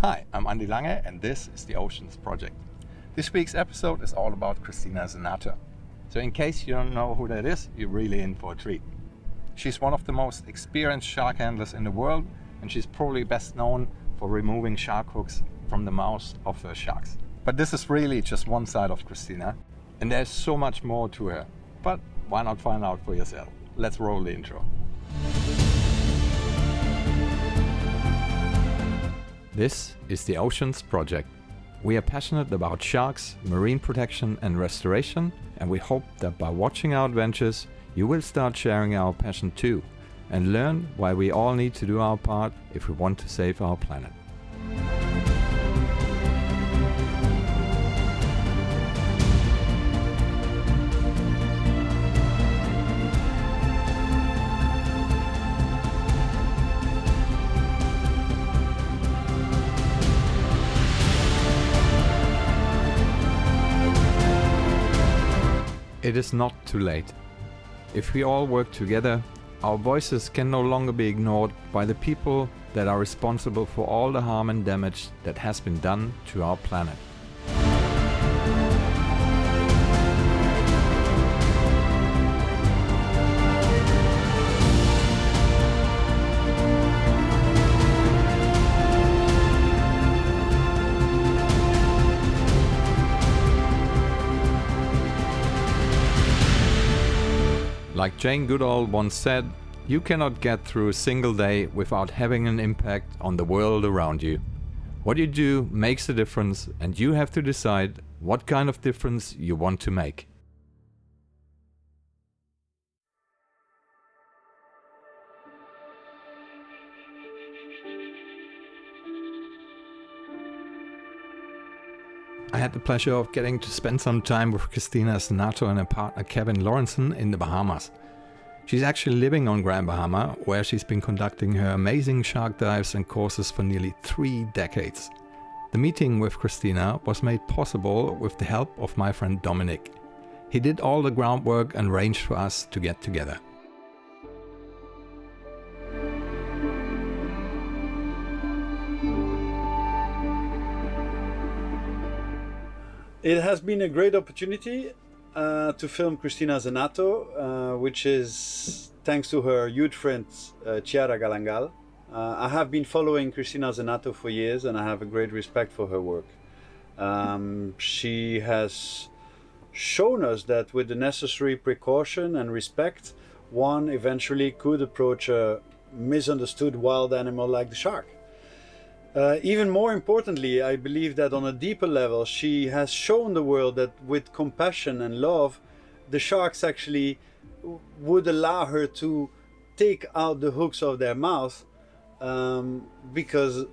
Hi, I'm Andy Lange and this is the Oceans Project. This week's episode is all about Cristina Zenato. So in case you don't know who that is, you're really in for a treat. She's one of the most experienced shark handlers in the world, and she's probably best known for removing shark hooks from the mouths of her sharks. But this is really just one side of Cristina, and there's so much more to her. But why not find out for yourself? Let's roll the intro. This is the Oceans Project. We are passionate about sharks, marine protection and restoration, and we hope that by watching our adventures, you will start sharing our passion too, and learn why we all need to do our part if we want to save our planet. It is not too late. If we all work together, our voices can no longer be ignored by the people that are responsible for all the harm and damage that has been done to our planet. Like Jane Goodall once said, you cannot get through a single day without having an impact on the world around you. What you do makes a difference, and you have to decide what kind of difference you want to make. I had the pleasure of getting to spend some time with Cristina Zenato and her partner Kewin Lorenzen in the Bahamas. She's actually living on Grand Bahama, where she's been conducting her amazing shark dives and courses for nearly 3 decades. The meeting with Christina was made possible with the help of my friend Dominic. He did all the groundwork and arranged for us to get together. It has been a great opportunity to film Cristina Zenato, which is thanks to her huge friend Chiara Galangal. I have been following Cristina Zenato for years and I have a great respect for her work. She has shown us that with the necessary precaution and respect, one eventually could approach a misunderstood wild animal like the shark. Even more importantly, I believe that on a deeper level, she has shown the world that with compassion and love, the sharks actually would allow her to take out the hooks of their mouth, because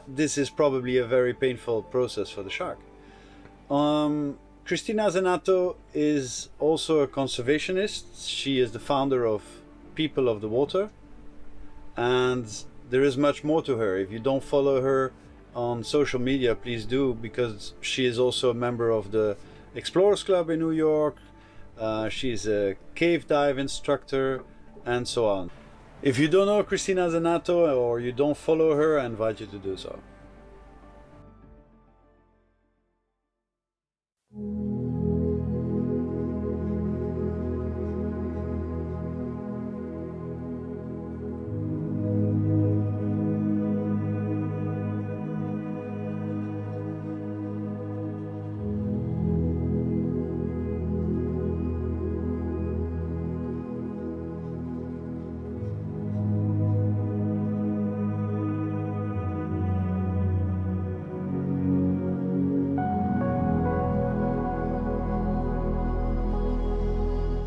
this is probably a very painful process for the shark. Cristina Zenato is also a conservationist. She is the founder of People of the Water, and there is much more to her. If you don't follow her on social media, please do, because she is also a member of the Explorers Club in New York. She's a cave dive instructor and so on. If you don't know Cristina Zenato or you don't follow her, I invite you to do so.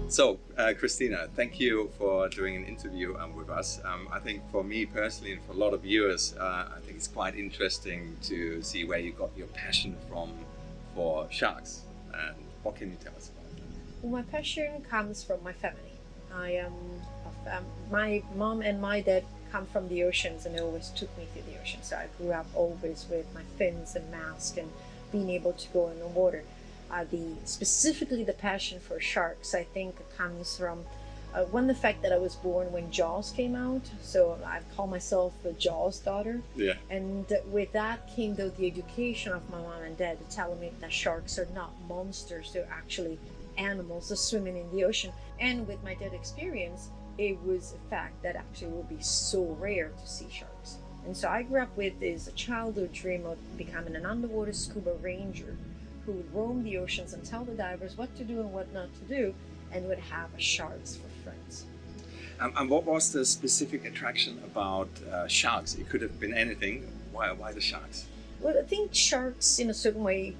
So, Christina, thank you for doing an interview with us. I think for me personally and for a lot of viewers, I think it's quite interesting to see where you got your passion from for sharks. And what can you tell us about that? Well, my passion comes from my family. My mom and my dad come from the oceans and they always took me to the ocean. So I grew up always with my fins and mask and being able to go in the water. Specifically the passion for sharks, I think, comes from One, the fact that I was born when Jaws came out, so I call myself a Jaws daughter. Yeah. And with that came though the education of my mom and dad telling me that sharks are not monsters, they're actually animals that swimming in the ocean. And with my dad experience, it was a fact that actually it would be so rare to see sharks. And so I grew up with this childhood dream of becoming an underwater scuba ranger who would roam the oceans and tell the divers what to do and what not to do, and would have sharks for friends. And what was the specific attraction about sharks? It could have been anything. Why the sharks? Well, I think sharks, in a certain way,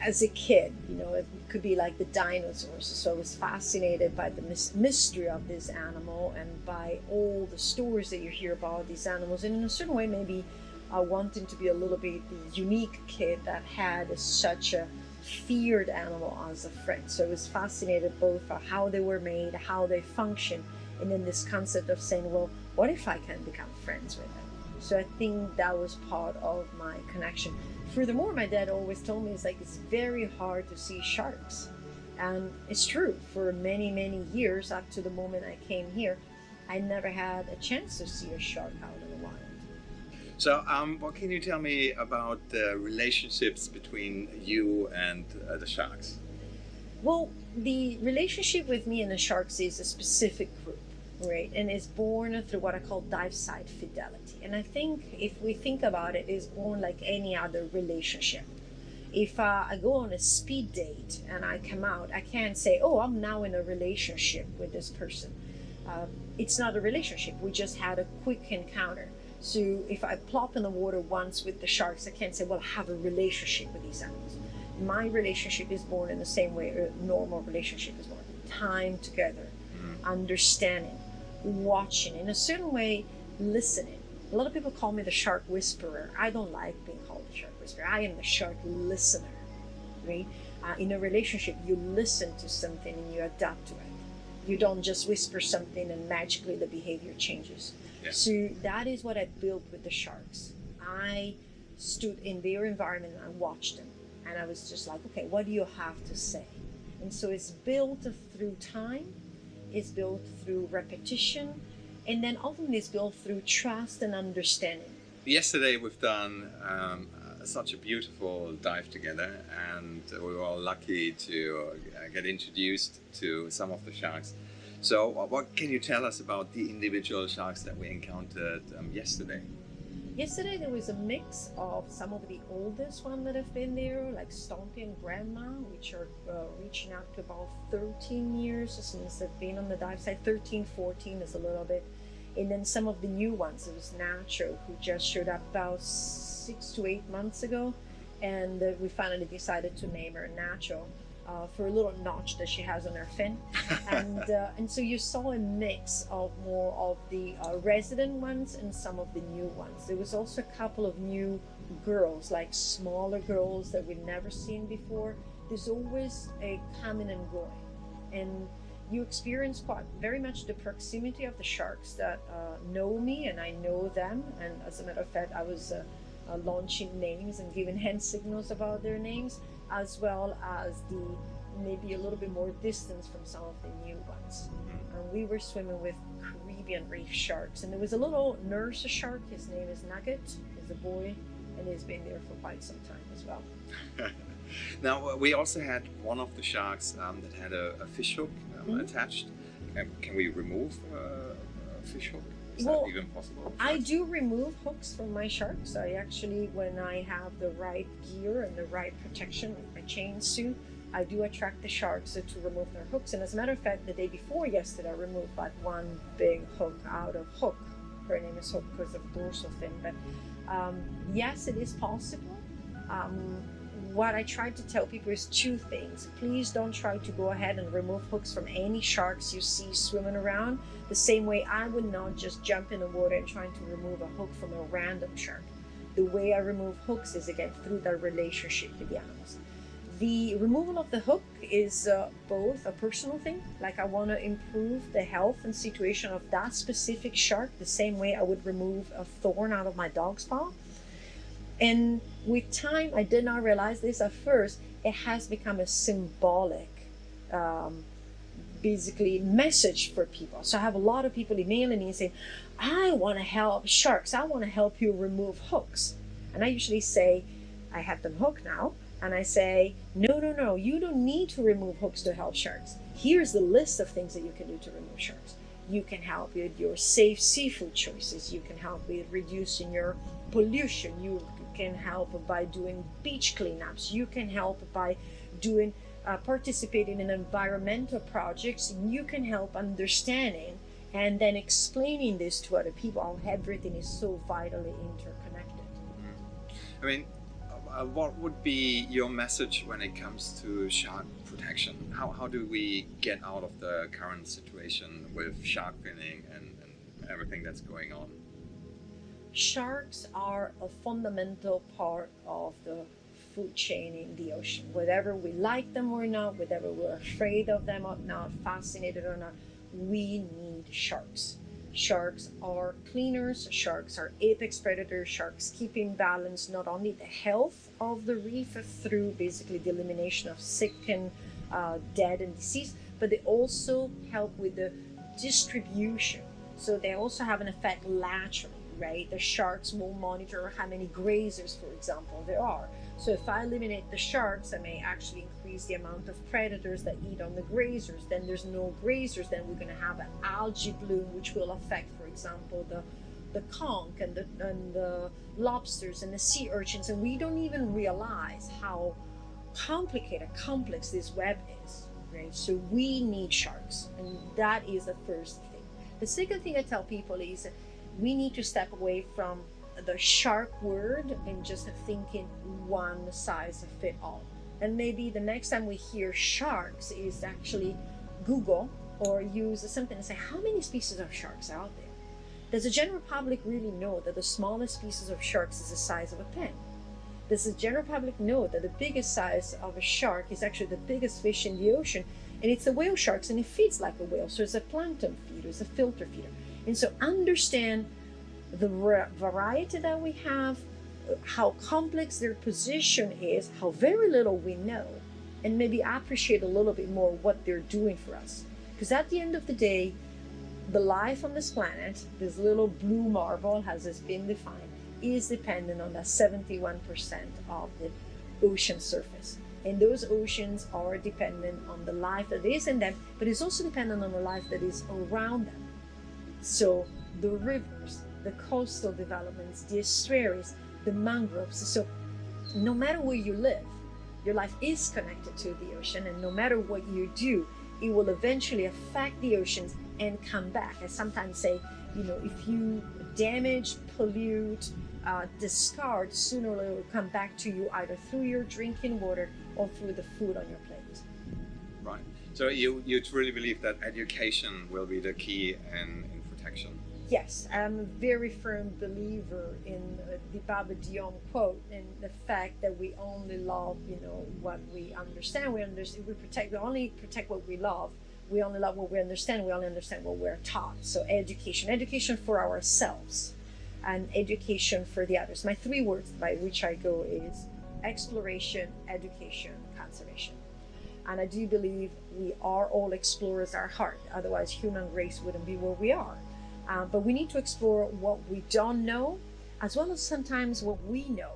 as a kid, it could be like the dinosaurs. So I was fascinated by the mystery of this animal and by all the stories that you hear about these animals. And in a certain way, maybe wanting to be a little bit the unique kid that had such a feared animal as a friend. So I was fascinated both by how they were made, how they function, and then this concept of saying, well, what if I can become friends with them? So I think that was part of my connection. Furthermore, my dad always told me it's very hard to see sharks. And it's true. For many, many years, up to the moment I came here, I never had a chance to see a shark out in the wild. So, what can you tell me about the relationships between you and the sharks? Well, the relationship with me and the sharks is a specific group, right? And it's born through what I call dive site fidelity. And I think if we think about it, it's born like any other relationship. If I go on a speed date and I come out, I can't say, oh, I'm now in a relationship with this person. It's not a relationship. We just had a quick encounter. So if I plop in the water once with the sharks, I can't say, well, I have a relationship with these animals. My relationship is born in the same way a normal relationship is born. Time together, understanding, watching, in a certain way, listening. A lot of people call me the shark whisperer. I don't like being called the shark whisperer. I am the shark listener, right? In a relationship, you listen to something and you adapt to it. You don't just whisper something and magically the behavior changes. Yeah. So that is what I built with the sharks. I stood in their environment and I watched them. And I was just like, okay, what do you have to say? And so it's built through time, it's built through repetition, and then ultimately it's built through trust and understanding. Yesterday we've done such a beautiful dive together, and we were all lucky to get introduced to some of the sharks. So what can you tell us about the individual sharks that we encountered yesterday? Yesterday there was a mix of some of the oldest ones that have been there, like Stompy and Grandma, which are reaching out to about 13 years since they've been on the dive site. 13, 14 is a little bit. And then some of the new ones. It was Nacho, who just showed up about 6 to 8 months ago. And we finally decided to name her Nacho. For a little notch that she has on her fin. And so you saw a mix of more of the resident ones and some of the new ones. There was also a couple of new girls, like smaller girls that we'd never seen before. There's always a coming and going. And you experience quite very much the proximity of the sharks that know me and I know them. And as a matter of fact, I was launching names and giving hand signals about their names, as well as the maybe a little bit more distance from some of the new ones. And we were swimming with Caribbean reef sharks, and there was a little nurse shark. His name is Nugget. He's a boy, and he's been there for quite some time as well. Now we also had one of the sharks that had a fish hook attached. Can we remove a fish hook? Is that even possible? I do remove hooks from my sharks. I actually, when I have the right gear and the right protection with my chain suit, I do attract the sharks to remove their hooks. And as a matter of fact, the day before yesterday, I removed like one big hook out of Hook. Her name is Hook because of dorsal fin. But yes, it is possible. What I try to tell people is two things. Please don't try to go ahead and remove hooks from any sharks you see swimming around. The same way I would not just jump in the water and trying to remove a hook from a random shark. The way I remove hooks is again through that relationship with the animals. The removal of the hook is both a personal thing, like I want to improve the health and situation of that specific shark the same way I would remove a thorn out of my dog's paw. And with time, I did not realize this at first, it has become a symbolic basically message for people. So I have a lot of people emailing me and saying, I want to help sharks. I want to help you remove hooks. And I usually say, I have them hooked now. And I say, no, you don't need to remove hooks to help sharks. Here's the list of things that you can do to remove sharks. You can help with your safe seafood choices. You can help with reducing your pollution. You can help by doing beach cleanups. You can help by doing participating in environmental projects. You can help understanding and then explaining this to other people, how everything is so vitally interconnected. I mean, what would be your message when it comes to shark protection? How do we get out of the current situation with shark finning and everything that's going on? Sharks are a fundamental part of the food chain in the ocean. Whether we like them or not, whether we're afraid of them or not, fascinated or not, we need sharks. Sharks are cleaners, sharks are apex predators, sharks keep in balance not only the health of the reef through basically the elimination of sick and dead and disease, but they also help with the distribution. So they also have an effect laterally, right? The sharks will monitor how many grazers, for example, there are. So if I eliminate the sharks, I may actually increase the amount of predators that eat on the grazers. Then there's no grazers, then we're going to have an algae bloom, which will affect, for example, the conch and the lobsters and the sea urchins. And we don't even realize how complex this web is, right? So we need sharks, and that is the first thing. The second thing I tell people is we need to step away from the shark word and just thinking one size fit all. And maybe the next time we hear sharks is actually Google or use something and say, how many species of sharks are out there? Does the general public really know that the smallest species of sharks is the size of a pen? Does the general public know that the biggest size of a shark is actually the biggest fish in the ocean, and it's a whale shark and it feeds like a whale, so it's a plankton feeder, it's a filter feeder. And so understand the variety that we have, how complex their position is, how very little we know, and maybe appreciate a little bit more what they're doing for us. Because at the end of the day, the life on this planet, this little blue marble as it's been defined, is dependent on that 71% of the ocean surface. And those oceans are dependent on the life that is in them, but it's also dependent on the life that is around them. So the rivers, the coastal developments, the estuaries, the mangroves. So no matter where you live, your life is connected to the ocean, and no matter what you do, it will eventually affect the oceans and come back. I sometimes say, if you damage, pollute, discard, sooner or later it will come back to you either through your drinking water or through the food on your plate. Right. So you truly believe that education will be the key in protection? Yes, I'm a very firm believer in the Baba Diom quote, and the fact that we only love, what we understand. We only protect what we love. We only love what we understand. We only understand what we're taught. So education for ourselves, and education for the others. My 3 words by which I go is exploration, education, conservation. And I do believe we are all explorers at heart. Otherwise, human race wouldn't be where we are. But we need to explore what we don't know, as well as sometimes what we know.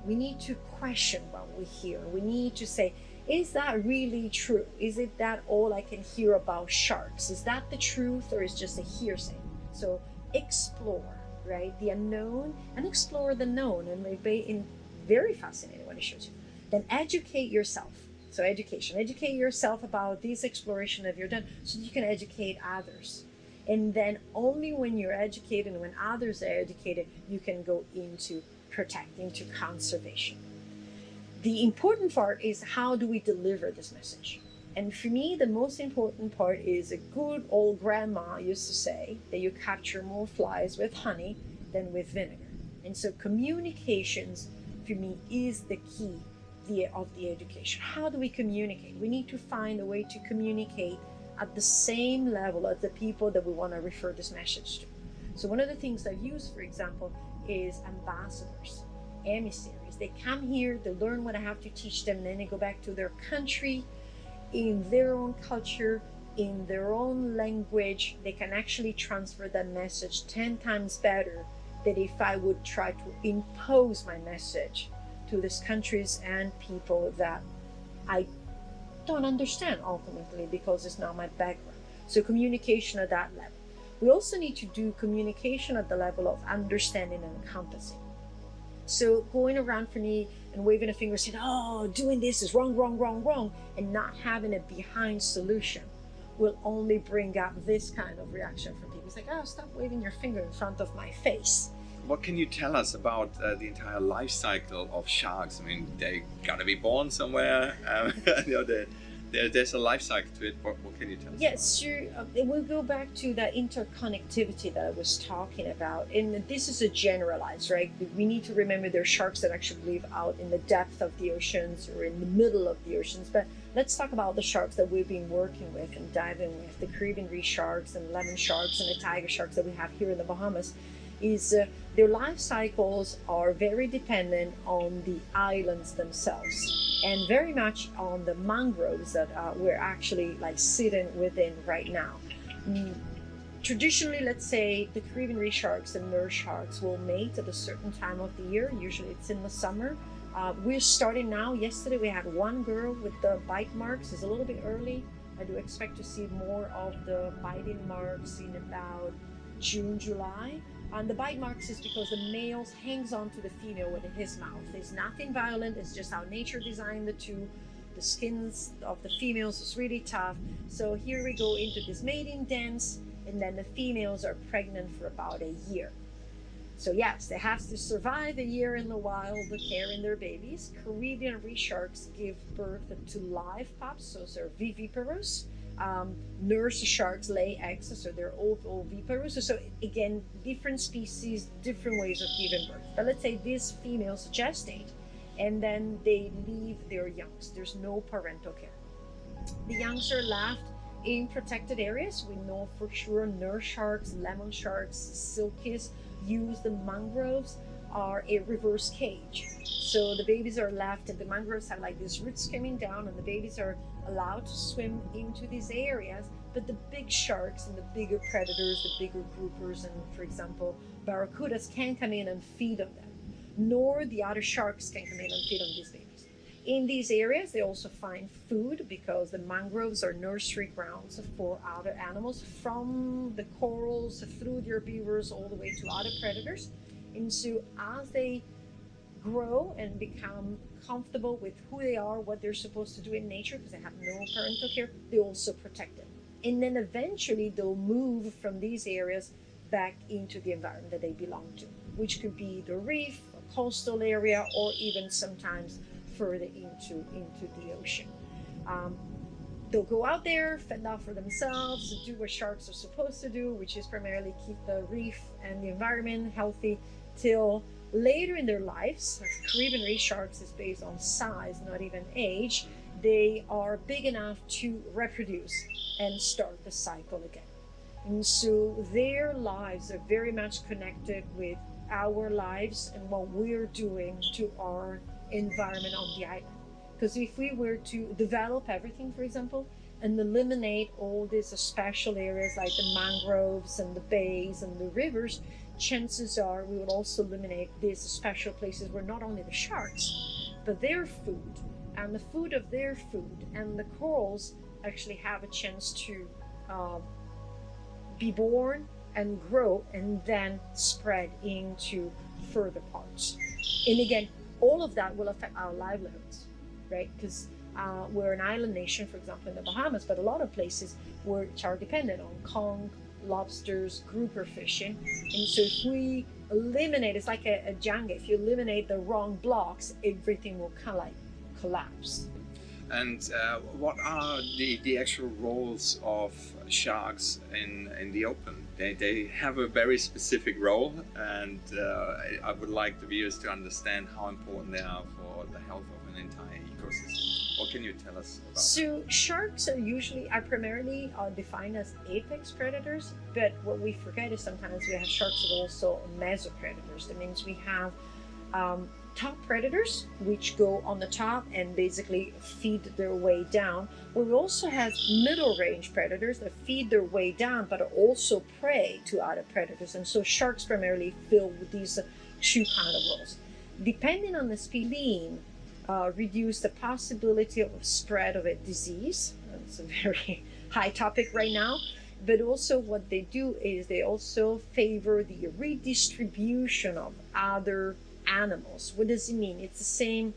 We need to question what we hear. We need to say, is that really true? Is it that all I can hear about sharks? Is that the truth, or is just a hearsay? So explore, right, the unknown and explore the known, and maybe very fascinating when it shows you. Then educate yourself. So educate yourself about this exploration that you've done, so that you can educate others. And then only when you're educated and when others are educated, you can go into protecting, into conservation. The important part is, how do we deliver this message? And for me, the most important part is, a good old grandma used to say that you capture more flies with honey than with vinegar. And so communications, for me, is the key of the education. How do we communicate? We need to find a way to communicate at the same level as the people that we want to refer this message to. So one of the things I've used, for example, is ambassadors, emissaries. They come here, they learn what I have to teach them, and then they go back to their country, in their own culture, in their own language, they can actually transfer that message 10 times better than if I would try to impose my message to these countries and people that I don't understand ultimately because it's not my background. So communication at that level. We also need to do communication at the level of understanding and encompassing. So going around for me and waving a finger saying, oh, doing this is wrong, wrong, wrong, wrong, and not having a behind solution will only bring up this kind of reaction from people. It's like, oh, stop waving your finger in front of my face. What can you tell us about the entire life cycle of sharks? I mean, they gotta be born somewhere. You know, there's a life cycle to it. What can you tell us? Yes, sure. We'll go back to that interconnectivity that I was talking about. And this is a generalized, right? We need to remember there are sharks that actually live out in the depth of the oceans or in the middle of the oceans. But let's talk about the sharks that we've been working with and diving with, the Caribbean reef sharks and lemon sharks and the tiger sharks that we have here in the Bahamas. Their life cycles are very dependent on the islands themselves and very much on the mangroves that we're actually like sitting within right now. Traditionally, let's say the Caribbean reef sharks and nurse sharks will mate at a certain time of the year. Usually it's in the summer. We're starting now. Yesterday we had one girl with the bite marks. It's a little bit early. I do expect to see more of the biting marks in about June, July. And the bite marks is because the male hangs on to the female with his mouth. It's nothing violent, it's just how nature designed the two. The skins of the females is really tough. So here we go into this mating dance, and then the females are pregnant for about a year. So yes, they have to survive a year in the wild carrying their babies. Caribbean reef sharks give birth to live pups, so they're viviparous. Nurse sharks lay eggs, so they're oviparous. So again, different species, different ways of giving birth. But let's say these females gestate and then they leave their youngs. There's no parental care. The youngs are left in protected areas. We know for sure nurse sharks, lemon sharks, silkies use the mangroves are a reverse cage. So the babies are left and the mangroves have like these roots coming down and the babies are allowed to swim into these areas, but the big sharks and the bigger predators, the bigger groupers, and for example, barracudas can't come in and feed on them, nor the other sharks can come in and feed on these babies. In these areas, they also find food because the mangroves are nursery grounds for other animals, from the corals through the herbivores all the way to other predators. And so as they grow and become comfortable with who they are, what they're supposed to do in nature, because they have no parental care, they also protect them. And then eventually they'll move from these areas back into the environment that they belong to, which could be the reef, a coastal area, or even sometimes further into the ocean. They'll go out there, fend out for themselves, do what sharks are supposed to do, which is primarily keep the reef and the environment healthy, till later in their lives. Caribbean reef sharks is based on size, not even age. They are big enough to reproduce and start the cycle again. And so their lives are very much connected with our lives and what we're doing to our environment on the island. Because if we were to develop everything, for example, and eliminate all these special areas like the mangroves and the bays and the rivers, chances are we would also eliminate these special places where not only the sharks, but their food and the food of their food and the corals actually have a chance to be born and grow and then spread into further parts. And again, all of that will affect our livelihoods, right? Because we're an island nation, for example, in the Bahamas, but a lot of places which are dependent on conch, lobsters, grouper fishing. And so if we eliminate, it's like a Jenga, if you eliminate the wrong blocks, everything will kind of like collapse. And what are the actual roles of sharks in the open? They have a very specific role, and I would like the viewers to understand how important they are for the health of an entire ecosystem. What can you tell us about So sharks are primarily defined as apex predators, but what we forget is sometimes we have sharks that are also mesopredators. That means we have top predators, which go on the top and basically feed their way down. We also have middle range predators that feed their way down, but also prey to other predators. And so sharks primarily fill with these two kind of roles. Depending on the species, reduce the possibility of spread of a disease. It's a very high topic right now. But also what they do is they also favor the redistribution of other animals. What does it mean? It's the same,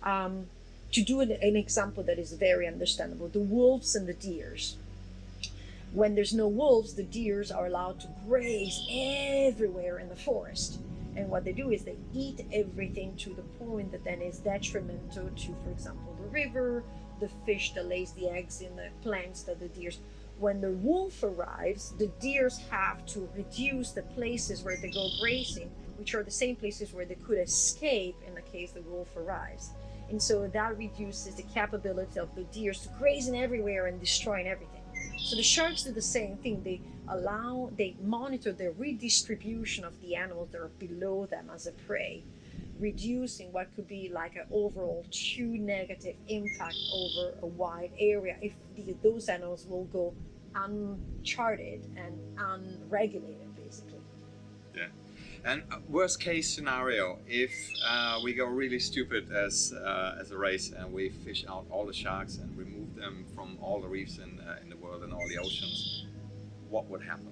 to do an example that is very understandable, the wolves and the deers. When there's no wolves, the deers are allowed to graze everywhere in the forest. And what they do is they eat everything to the point that then is detrimental to, for example, the river, the fish that lays the eggs in the plants that the deers. When the wolf arrives, the deers have to reduce the places where they go grazing, which are the same places where they could escape in the case the wolf arrives. And so that reduces the capability of the deers to grazing everywhere and destroying everything. So the sharks do the same thing. They monitor the redistribution of the animals that are below them as a prey, reducing what could be like an overall too negative impact over a wide area if those animals will go uncharted and unregulated, basically. Yeah. And worst case scenario, if we go really stupid as a race and we fish out all the sharks and remove them from all the reefs in the world and all the oceans, what would happen?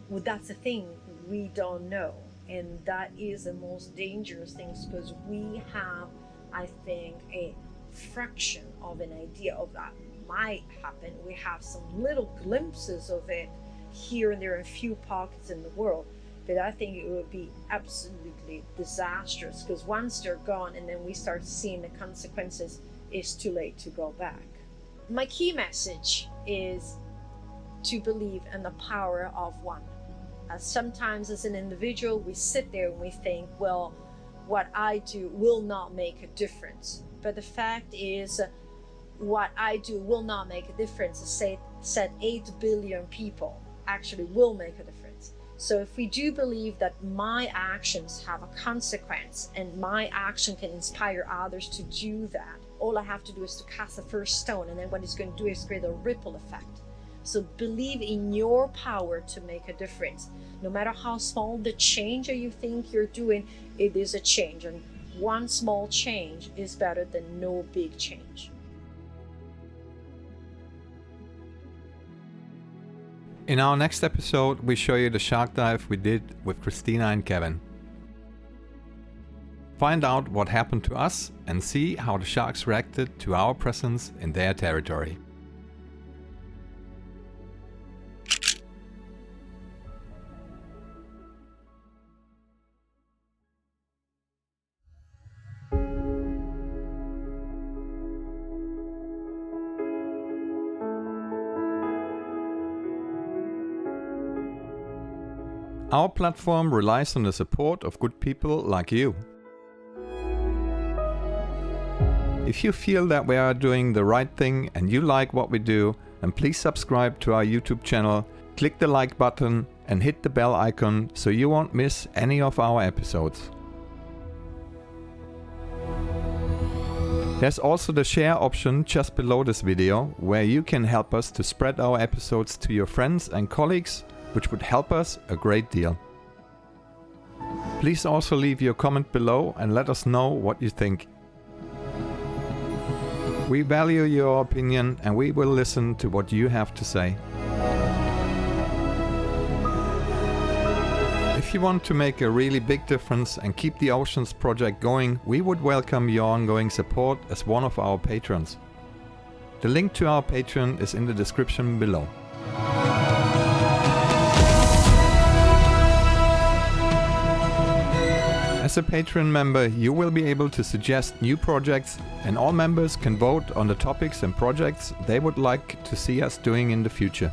Well, that's the thing, we don't know. And that is the most dangerous thing, because we have, I think, a fraction of an idea of that might happen. We have some little glimpses of it here and there in a few pockets in the world. But I think it would be absolutely disastrous, because once they're gone and then we start seeing the consequences, it's too late to go back. My key message is to believe in the power of one. Sometimes as an individual, we sit there and we think, well, what I do will not make a difference. But the fact is, what I do will not make a difference. Said 8 billion people actually will make a difference. So if we do believe that my actions have a consequence and my action can inspire others to do that, all I have to do is to cast the first stone, and then what it's going to do is create a ripple effect. So believe in your power to make a difference. No matter how small the change that you think you're doing, it is a change. And one small change is better than no big change. In our next episode, we show you the shark dive we did with Christina and Kevin. Find out what happened to us and see how the sharks reacted to our presence in their territory. Our platform relies on the support of good people like you. If you feel that we are doing the right thing and you like what we do, then please subscribe to our YouTube channel, click the like button and hit the bell icon so you won't miss any of our episodes. There's also the share option just below this video, where you can help us to spread our episodes to your friends and colleagues, which would help us a great deal. Please also leave your comment below and let us know what you think. We value your opinion and we will listen to what you have to say. If you want to make a really big difference and keep the Oceans project going, we would welcome your ongoing support as one of our patrons. The link to our Patreon is in the description below. As a Patreon member, you will be able to suggest new projects, and all members can vote on the topics and projects they would like to see us doing in the future.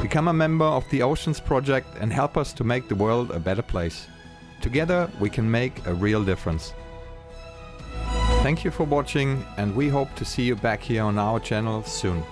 Become a member of the Oceans Project and help us to make the world a better place. Together we can make a real difference. Thank you for watching, and we hope to see you back here on our channel soon.